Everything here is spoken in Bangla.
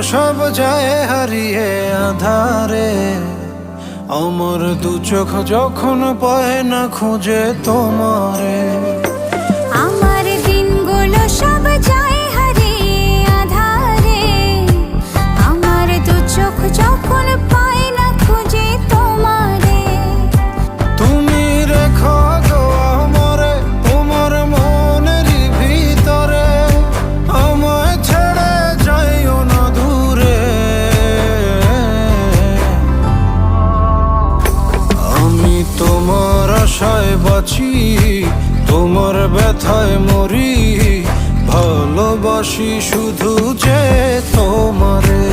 সব যায় হারিয়ে আধারে। আমার দু চোখ যখন পায় না খুঁজে তোমারে। আমার দিনগুলো সব যায় হারিয়ে আঁধারে। আমার দু চোখ যখন পায় না খুঁজে তোমারে। তুমি রেখো গো আমারে তোমার মনেরই ভিতরে, আমায় ছেড়ে যাইও না দূরে। আমি তোমার আশায় বাঁচি, তোমার ব্যথায় মরি, ভালোবাসি শুধু যে তোমারে।